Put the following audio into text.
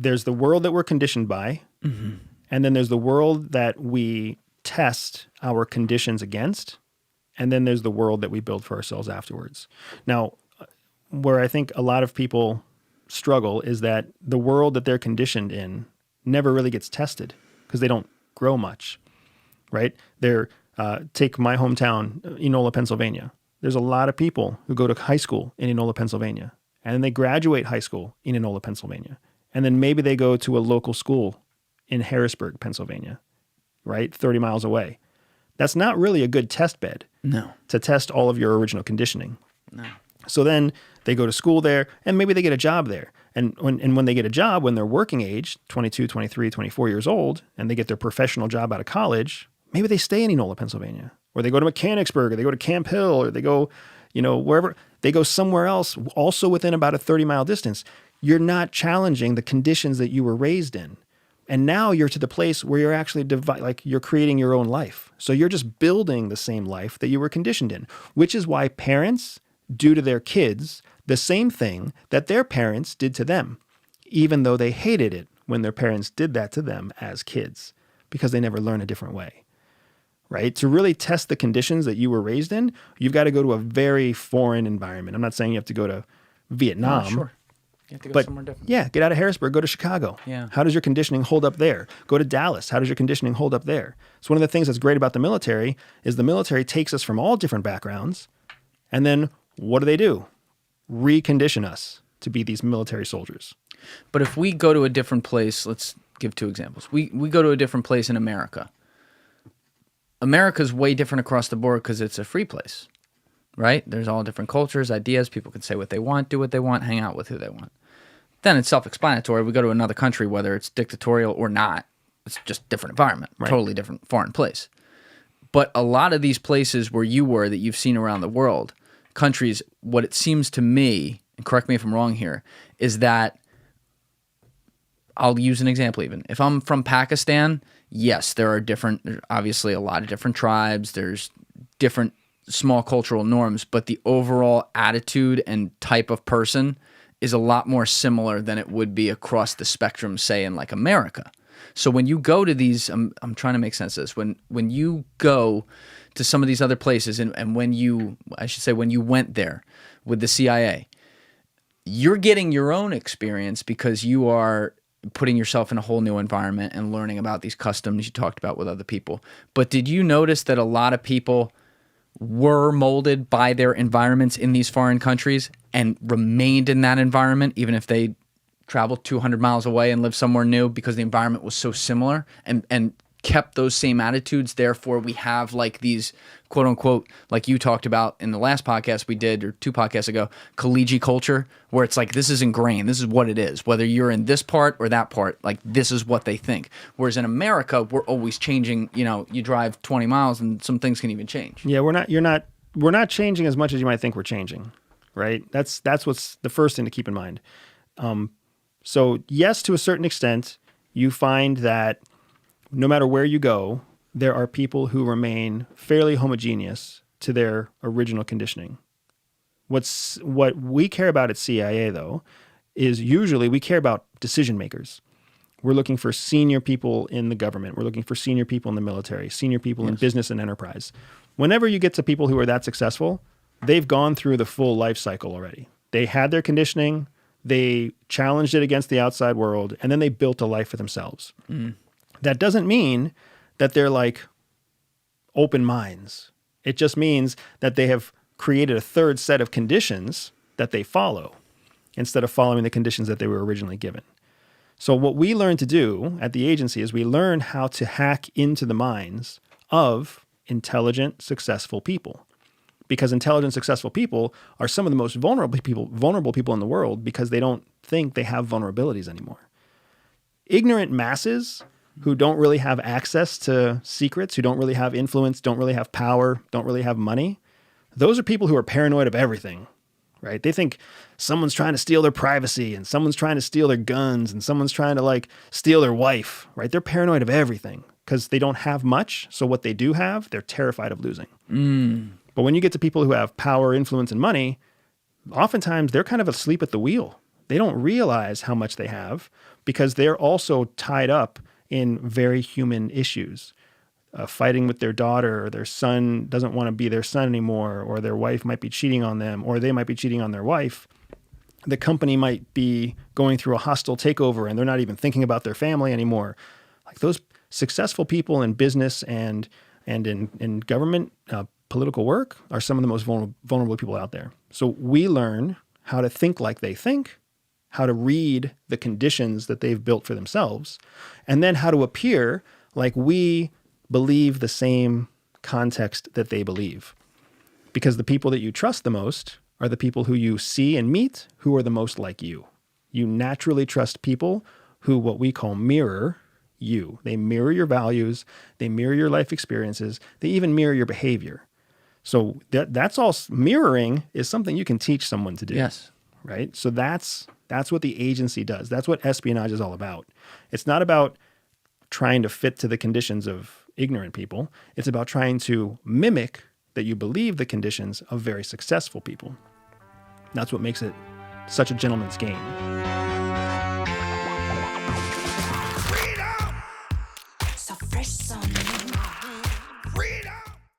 there's the world that we're conditioned by, and then there's the world that we test our conditions against, and then there's the world that we build for ourselves afterwards. Now, where I think a lot of people struggle is that the world that they're conditioned in never really gets tested because they don't grow much, right? Take my hometown, Enola, Pennsylvania. There's a lot of people who go to high school in Enola, Pennsylvania, and then they graduate high school in Enola, Pennsylvania, and then maybe they go to a local school in Harrisburg, Pennsylvania, right? 30 miles away. That's not really a good test bed to test all of your original conditioning. No. So then they go to school there, and maybe they get a job there. And when they get a job, when they're working age, 22, 23, 24 years old, and they get their professional job out of college, maybe they stay in Enola, Pennsylvania, or they go to Mechanicsburg, or they go to Camp Hill, or they go, wherever. They go somewhere else, also within about a 30-mile distance. You're not challenging the conditions that you were raised in. And now you're to the place where you're actually you're creating your own life. So you're just building the same life that you were conditioned in, which is why parents do to their kids the same thing that their parents did to them, even though they hated it when their parents did that to them as kids, because they never learn a different way, right? To really test the conditions that you were raised in, you've got to go to a very foreign environment. I'm not saying you have to go to Vietnam. No, sure. You have to go somewhere different. Yeah, get out of Harrisburg, go to Chicago. Yeah. How does your conditioning hold up there? Go to Dallas. How does your conditioning hold up there? So one of the things that's great about the military is the military takes us from all different backgrounds, and then what do? Recondition us to be these military soldiers. But if we go to a different place, let's give two examples. We go to a different place in America. America's way different across the board because it's a free place, right? There's all different cultures, ideas. People can say what they want, do what they want, hang out with who they want. Then it's self-explanatory. We go to another country, whether it's dictatorial or not, it's just different environment, right. Totally different foreign place. But a lot of these places where you were that you've seen around the world, countries, what it seems to me, and correct me if I'm wrong here, is that, I'll use an example even. If I'm from Pakistan, yes, there's obviously a lot of different tribes, there's different small cultural norms, but the overall attitude and type of person is a lot more similar than it would be across the spectrum, say, in like America. So when you go to these, I'm trying to make sense of this, when you go to some of these other places, and when you went there with the CIA, you're getting your own experience because you are putting yourself in a whole new environment and learning about these customs you talked about with other people. But did you notice that a lot of people were molded by their environments in these foreign countries and remained in that environment even if they traveled 200 miles away and lived somewhere new because the environment was so similar, and kept those same attitudes? Therefore, we have like these quote unquote, like you talked about in the last podcast we did, or 2 podcasts ago, collegiate culture, where it's like, this is ingrained, this is what it is, whether you're in this part or that part, like this is what they think. Whereas in America, we're always changing. You drive 20 miles and some things can even change. Yeah, we're not changing as much as you might think we're changing, right? That's what's the first thing to keep in mind. So yes, to a certain extent, you find that no matter where you go, there are people who remain fairly homogeneous to their original conditioning. What we care about at CIA, though, is usually we care about decision makers. We're looking for senior people in the government. We're looking for senior people in the military, senior people in business and enterprise. Whenever you get to people who are that successful, they've gone through the full life cycle already. They had their conditioning, they challenged it against the outside world, and then they built a life for themselves. Mm. That doesn't mean that they're like open minds. It just means that they have created a third set of conditions that they follow instead of following the conditions that they were originally given. So what we learn to do at the agency is we learn how to hack into the minds of intelligent, successful people. Because intelligent, successful people are some of the most vulnerable people in the world because they don't think they have vulnerabilities anymore. Ignorant masses who don't really have access to secrets, who don't really have influence, don't really have power, don't really have money, those are people who are paranoid of everything, right? They think someone's trying to steal their privacy and someone's trying to steal their guns and someone's trying to like steal their wife, right? They're paranoid of everything because they don't have much. So what they do have, they're terrified of losing. Mm. But when you get to people who have power, influence, and money, oftentimes they're kind of asleep at the wheel. They don't realize how much they have, because they're also tied up in very human issues. Fighting with their daughter, or their son doesn't want to be their son anymore, or their wife might be cheating on them, or they might be cheating on their wife. The company might be going through a hostile takeover and they're not even thinking about their family anymore. Like those successful people in business and in government, political work are some of the most vulnerable people out there. So we learn how to think like they think, how to read the conditions that they've built for themselves, and then how to appear like we believe the same context that they believe. Because the people that you trust the most are the people who you see and meet who are the most like you. You naturally trust people who what we call mirror you. They mirror your values, they mirror your life experiences, they even mirror your behavior. So that's all. Mirroring is something you can teach someone to do. Yes. Right? So that's what the agency does. That's what espionage is all about. It's not about trying to fit to the conditions of ignorant people. It's about trying to mimic that you believe the conditions of very successful people. That's what makes it such a gentleman's game.